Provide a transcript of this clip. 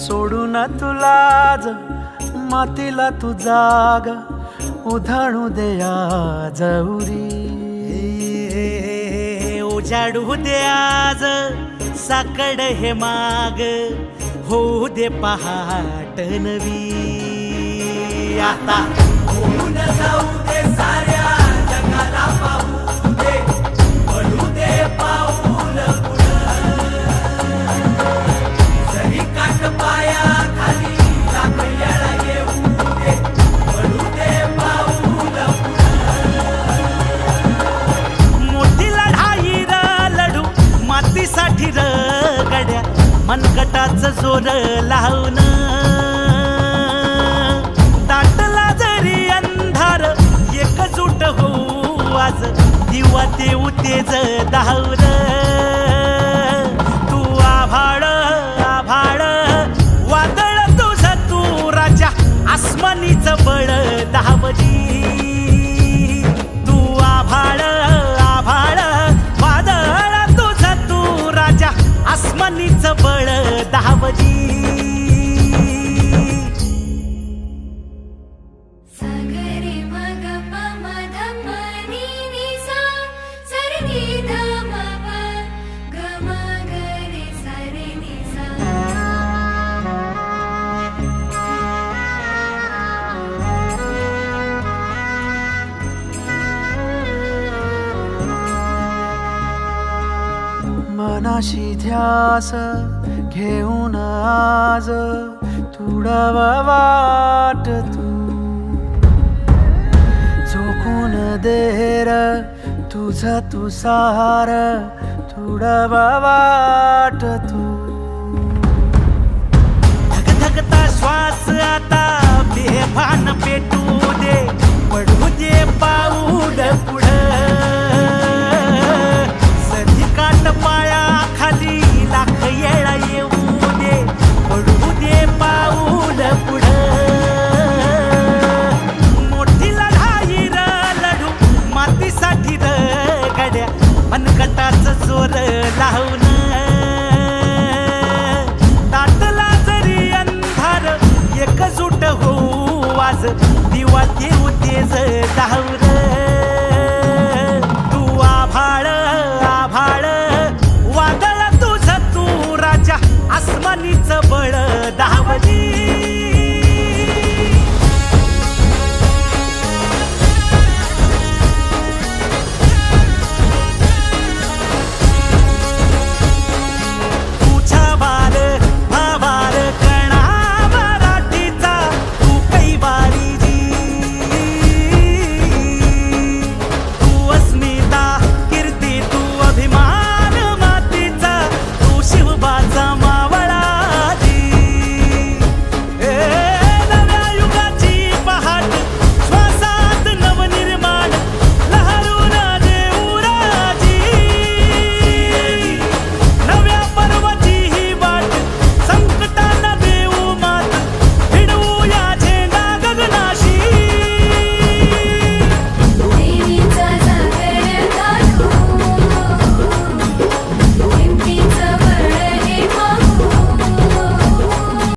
सोडून तुलाज मातीला तू जाग उधाणू दे आज उरी उजाडू दे आज साकड हे माग होऊ दे पहाट नवी आता होऊन जाऊ दे साऱ्या जगाला पाहू दे पडू दे पाऊल जरी काट पाया खाली लाख येळा येऊ दे पडू दे पाऊल मोठी लढाई लढू मातीसाठी र गड्या मनगटाचं जोर लावून दाटला जरी अंधार एकजूट होऊ आज दिवा देऊ तेज धावून तू आभाळ आभाळ वादळ तुझं तू राजा आसमानीचं बळ दावली तू आभाळ आभाळ वादळ तुझं तू राजा आसमानीचं बळ दावली सगरे मग प मध प नी नी सा सरे नी ध म प ग म ग रे सरे नी सा मनाशी ध्यास घेऊन आज तुडवा वाट तू झोकून देर तुझं तू सार तुडवा वाट तू धगधगता श्वास आता बेभान पेटू दे पडू दे पाऊल पुढं सधी काट पाया खाली लाख येळा येऊ दे पडू दे पाऊल पुढं मोठी लढाई लढू मातीसाठी गड्या मनगटाचं जोर लावून दाटला जरी अंधार एकजूट होऊ आज दिवा देऊ तेज धावून